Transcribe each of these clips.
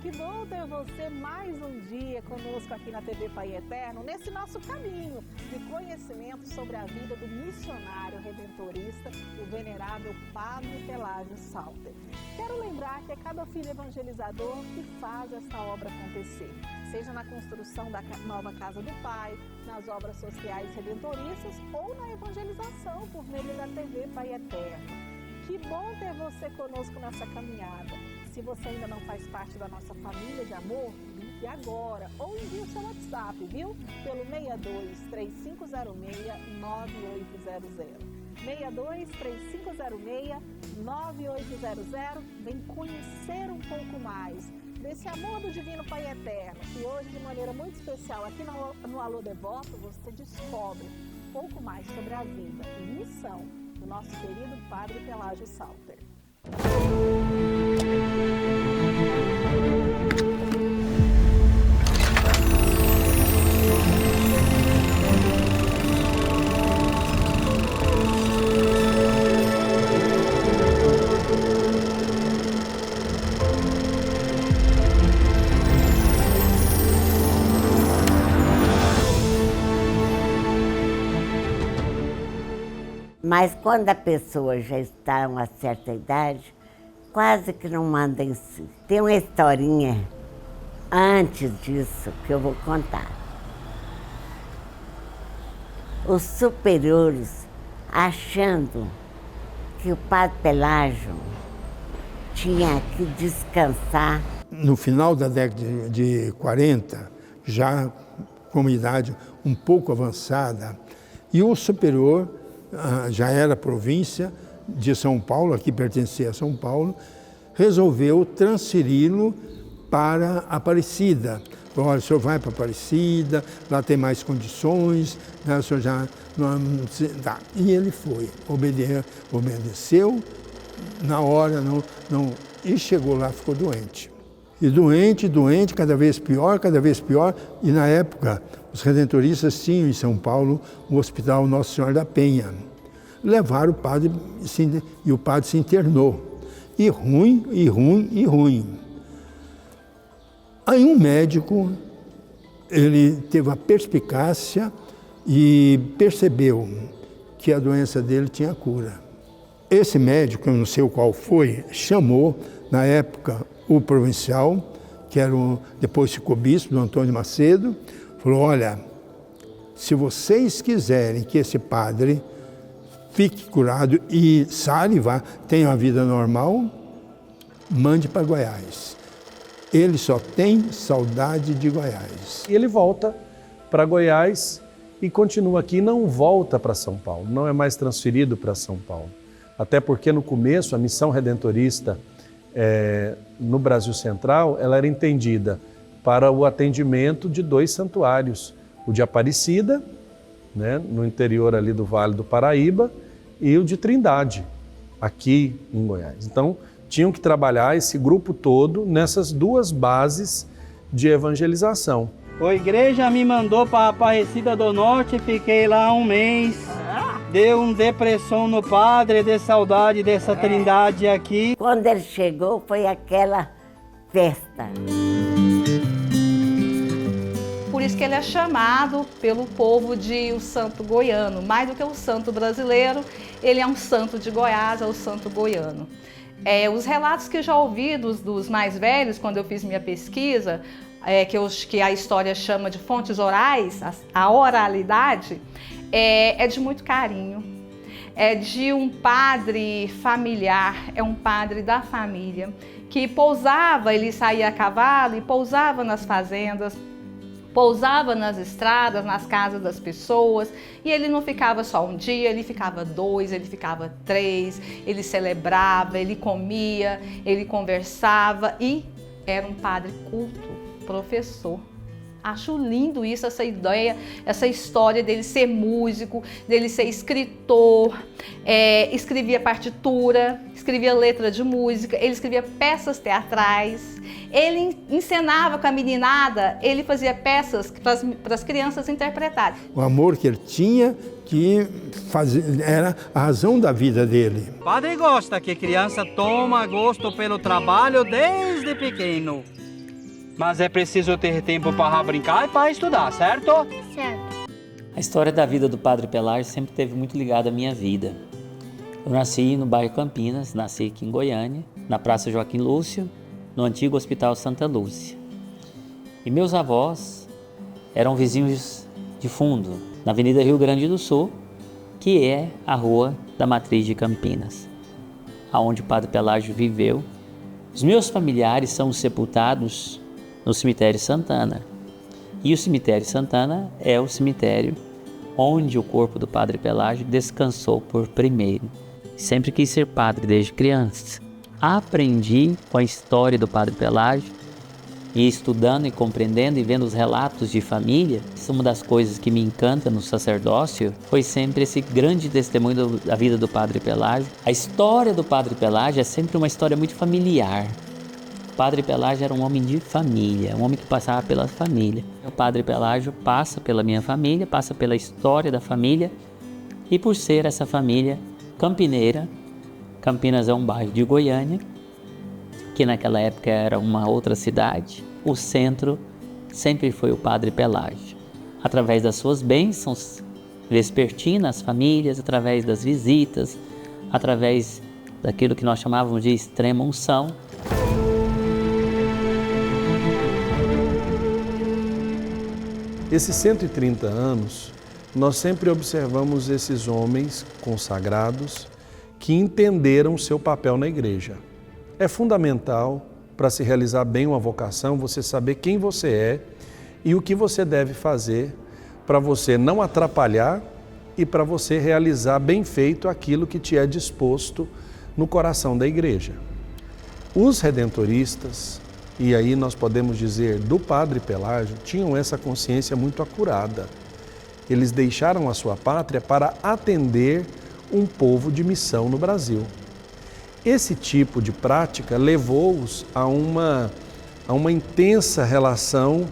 Que bom ter você mais um dia conosco aqui na TV Pai Eterno, nesse nosso caminho de conhecimento sobre a vida do missionário redentorista, o venerável Padre Pelágio Salter. Quero lembrar que é cada filho evangelizador que faz esta obra acontecer, seja na construção da nova Casa do Pai, nas obras sociais redentoristas ou na evangelização por meio da TV Pai Eterno. Que bom ter você conosco nessa caminhada. Se você ainda não faz parte da nossa família de amor, ligue agora ou envie o seu WhatsApp, viu? Pelo 62 3506 9800. 62 3506 9800. Vem conhecer um pouco mais desse amor do Divino Pai Eterno. E hoje, de maneira muito especial, aqui no Alô Devoto, você descobre um pouco mais sobre a vida e missão do nosso querido Padre Pelágio Salter. Mas quando a pessoa já está a uma certa idade, quase que não manda em si. Tem uma historinha antes disso que eu vou contar. Os superiores, achando que o Padre Pelágio tinha que descansar. No final da década de 40, já com uma idade um pouco avançada, e o superior já era província de São Paulo, aqui pertencia a São Paulo, resolveu transferi-lo para Aparecida. Olha, o senhor vai para Aparecida, lá tem mais condições, né, o senhor já não dá. E ele foi, obedeceu, na hora, e chegou lá, ficou doente. E doente, cada vez pior, e na época os redentoristas tinham em São Paulo o Hospital Nossa Senhora da Penha. Levaram o padre e o padre se internou. E ruim. Aí um médico, ele teve a perspicácia e percebeu que a doença dele tinha cura. Esse médico, eu não sei o qual foi, chamou, na época, o provincial, que era depois ficou bispo, do Antônio Macedo, falou, olha, se vocês quiserem que esse padre fique curado e sare, tenha uma vida normal, mande para Goiás. Ele só tem saudade de Goiás. E ele volta para Goiás e continua aqui, não volta para São Paulo, não é mais transferido para São Paulo. Até porque no começo a missão redentorista no Brasil Central, ela era entendida para o atendimento de 2 santuários, o de Aparecida, né, no interior ali do Vale do Paraíba, e o de Trindade, aqui em Goiás. Então, tinham que trabalhar esse grupo todo nessas 2 bases de evangelização. A igreja me mandou para Aparecida do Norte, fiquei lá 1 mês. Deu uma depressão no padre, de saudade dessa Trindade aqui. Quando ele chegou, foi aquela festa. Por isso que ele é chamado pelo povo de o santo goiano. Mais do que o santo brasileiro, ele é um santo de Goiás, é o santo goiano. Os relatos que eu já ouvi dos mais velhos, quando eu fiz minha pesquisa, que a história chama de fontes orais, a oralidade, é de muito carinho, é de um padre familiar, é um padre da família, que pousava, ele saía a cavalo e pousava nas fazendas, pousava nas estradas, nas casas das pessoas, e ele não ficava só um dia, ele ficava 2, ele ficava 3, ele celebrava, ele comia, ele conversava e era um padre culto, professor. Acho lindo isso, essa ideia, essa história dele ser músico, dele ser escritor, escrevia partitura, escrevia letra de música, ele escrevia peças teatrais, ele encenava com a meninada, ele fazia peças para as crianças interpretarem. O amor que ele tinha, era a razão da vida dele. O padre gosta que criança toma gosto pelo trabalho desde pequeno. Mas é preciso ter tempo para brincar e para estudar, certo? Certo. A história da vida do Padre Pelágio sempre esteve muito ligada à minha vida. Eu nasci no bairro Campinas, nasci aqui em Goiânia, na Praça Joaquim Lúcio, no antigo Hospital Santa Lúcia. E meus avós eram vizinhos de fundo, na Avenida Rio Grande do Sul, que é a Rua da Matriz de Campinas, aonde o Padre Pelágio viveu. Os meus familiares são sepultados no cemitério Santana. E o cemitério Santana é o cemitério onde o corpo do Padre Pelágio descansou por primeiro. Sempre quis ser padre desde criança. Aprendi com a história do Padre Pelágio e estudando e compreendendo e vendo os relatos de família. Uma das coisas que me encanta no sacerdócio foi sempre esse grande testemunho da vida do Padre Pelágio. A história do Padre Pelágio é sempre uma história muito familiar. O Padre Pelágio era um homem de família, um homem que passava pela família. O Padre Pelágio passa pela minha família, passa pela história da família e por ser essa família campineira, Campinas é um bairro de Goiânia, que naquela época era uma outra cidade, o centro sempre foi o Padre Pelágio. Através das suas bênçãos vespertinas às famílias, através das visitas, através daquilo que nós chamávamos de extrema unção. Esses 130 anos, nós sempre observamos esses homens consagrados que entenderam o seu papel na igreja. É fundamental para se realizar bem uma vocação, você saber quem você é e o que você deve fazer para você não atrapalhar e para você realizar bem feito aquilo que te é disposto no coração da igreja. Os redentoristas, e aí nós podemos dizer do Padre Pelágio, tinham essa consciência muito acurada. Eles deixaram a sua pátria para atender um povo de missão no Brasil. Esse tipo de prática levou-os a uma intensa relação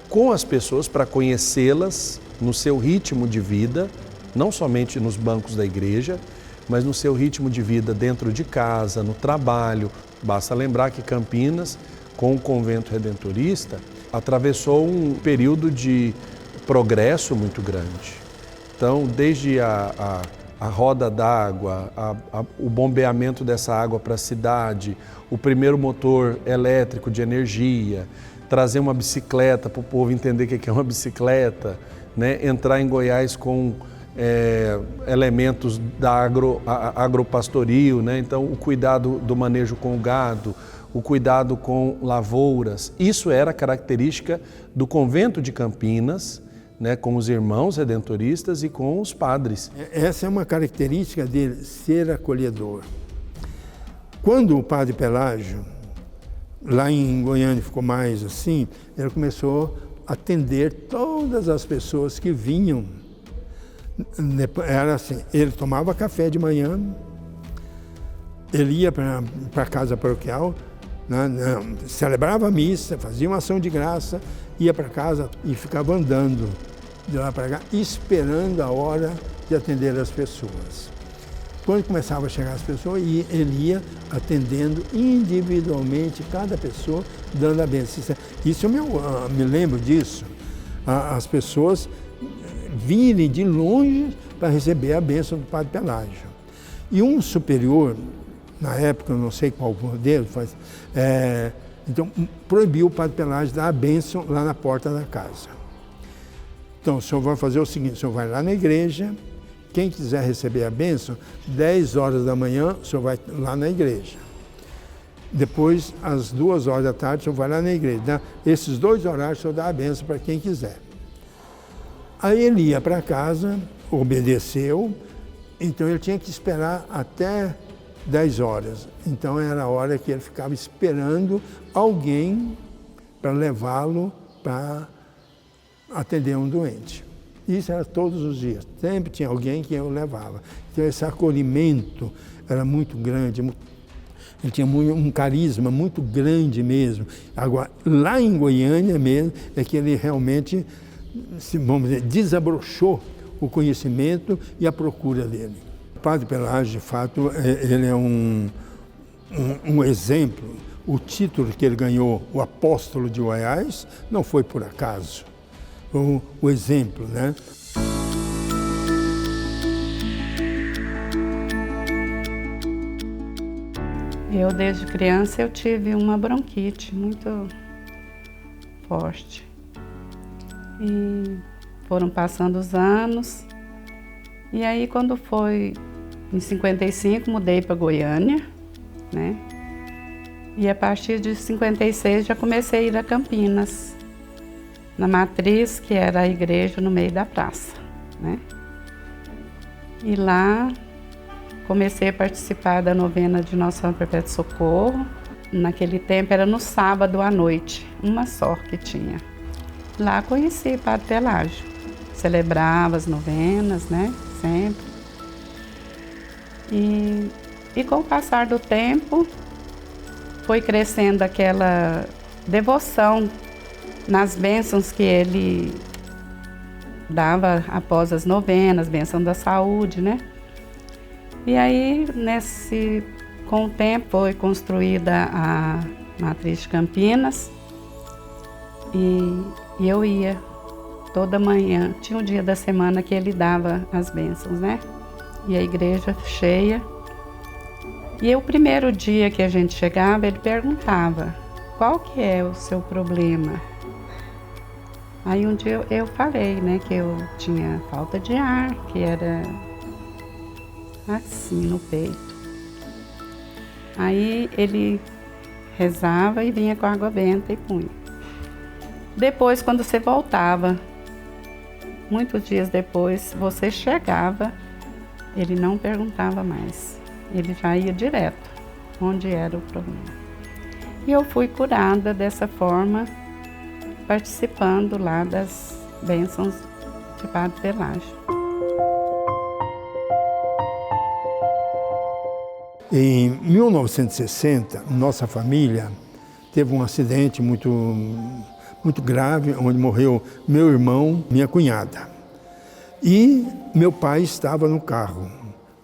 com as pessoas para conhecê-las no seu ritmo de vida, não somente nos bancos da igreja, mas no seu ritmo de vida dentro de casa, no trabalho. Basta lembrar que Campinas, com o convento redentorista, atravessou um período de progresso muito grande. Então, desde a roda d'água, o bombeamento dessa água para a cidade, o primeiro motor elétrico de energia, trazer uma bicicleta para o povo entender o que é uma bicicleta, né? Entrar em Goiás com elementos da agropastoril, né? Então o cuidado do manejo com o gado, o cuidado com lavouras, isso era característica do convento de Campinas, né, com os irmãos redentoristas e com os padres. Essa é uma característica dele, ser acolhedor. Quando o Padre Pelágio, lá em Goiânia, ficou mais assim, ele começou a atender todas as pessoas que vinham. Era assim, ele tomava café de manhã, ele ia para a casa paroquial, celebrava a missa, fazia uma ação de graça, ia para casa e ficava andando de lá para cá, esperando a hora de atender as pessoas. Quando começava a chegar as pessoas, ele ia atendendo individualmente cada pessoa, dando a bênção. Isso eu me lembro disso. As pessoas virem de longe para receber a bênção do Padre Pelágio. E um superior, na época, eu não sei qual deles, então proibiu o Padre Pelágio dar a bênção lá na porta da casa. Então o senhor vai fazer o seguinte, o senhor vai lá na igreja, quem quiser receber a bênção, 10 horas da manhã, o senhor vai lá na igreja. Depois, às 2 horas da tarde, o senhor vai lá na igreja. Esses 2 horários, o senhor dá a bênção para quem quiser. Aí ele ia para casa, obedeceu, então ele tinha que esperar até 10 horas. Então era a hora que ele ficava esperando alguém para levá-lo para atender um doente. Isso era todos os dias, sempre tinha alguém que eu levava. Então esse acolhimento era muito grande, ele tinha um carisma muito grande mesmo. Agora, lá em Goiânia mesmo, é que ele realmente, vamos dizer, desabrochou o conhecimento e a procura dele. O Padre Pelágio, de fato, ele é um exemplo, o título que ele ganhou, o Apóstolo de Goiás, não foi por acaso. O exemplo, né? Eu, desde criança, eu tive uma bronquite muito forte. E foram passando os anos. E aí, quando foi em 55, mudei para Goiânia, né? E a partir de 56 já comecei a ir a Campinas, na matriz, que era a igreja no meio da praça, né? E lá comecei a participar da novena de Nossa Senhora Perpétua Socorro. Naquele tempo era no sábado à noite, uma só que tinha. Lá conheci Padre Pelágio, celebrava as novenas, né? Sempre. E com o passar do tempo, foi crescendo aquela devoção nas bênçãos que ele dava após as novenas, bênção da saúde, né? E aí, com o tempo, foi construída a matriz de Campinas e eu ia toda manhã. Tinha um dia da semana que ele dava as bênçãos, né? E a igreja cheia. E o primeiro dia que a gente chegava, ele perguntava: qual que é o seu problema? Aí um dia eu falei, né, que eu tinha falta de ar, que era assim no peito. Aí ele rezava e vinha com água benta e punha. Depois, quando você voltava, muitos dias depois, você chegava, ele não perguntava mais. Ele já ia direto onde era o problema. E eu fui curada dessa forma, participando lá das bênçãos de Padre Pelágio. Em 1960, nossa família teve um acidente muito grave, onde morreu meu irmão, minha cunhada. E meu pai estava no carro,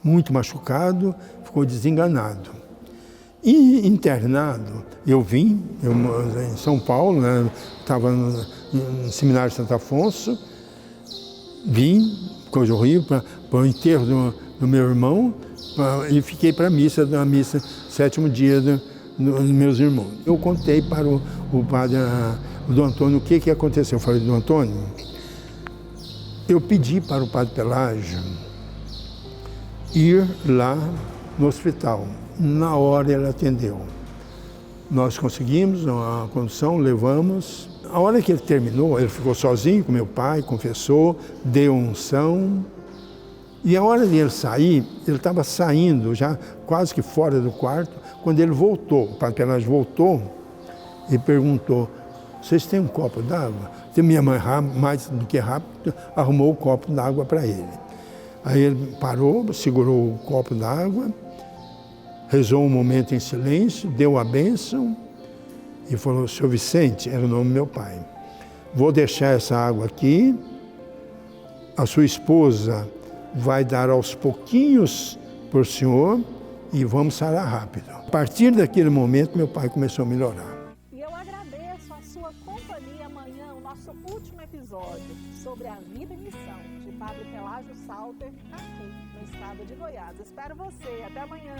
muito machucado, ficou desenganado. E internado, eu em São Paulo, né, estava no Seminário Santo Afonso, vim, coisa horrível, para o enterro do meu irmão, e fiquei para a missa, sétimo dia dos meus irmãos. Eu contei para o padre, o Dom Antônio, o que aconteceu. Eu falei: Dom Antônio, eu pedi para o Padre Pelágio ir lá no hospital. Na hora ele atendeu. Nós conseguimos a condução, levamos. A hora que ele terminou, ele ficou sozinho com meu pai, confessou, deu unção. E a hora de ele sair, ele estava saindo já quase que fora do quarto, quando ele voltou. O Padre Pelágio voltou e perguntou: vocês têm um copo d'água? Minha mãe, mais do que rápido, arrumou o copo d'água para ele. Aí ele parou, segurou o copo d'água, rezou um momento em silêncio, deu a bênção e falou: Seu Vicente, era o nome do meu pai, vou deixar essa água aqui, a sua esposa vai dar aos pouquinhos por senhor e vamos sarar rápido. A partir daquele momento, meu pai começou a melhorar. E eu agradeço a sua companhia amanhã, o nosso último episódio sobre a vida e missão de Padre Pelágio Salter, aqui no estado de Goiás. Espero você. Até amanhã.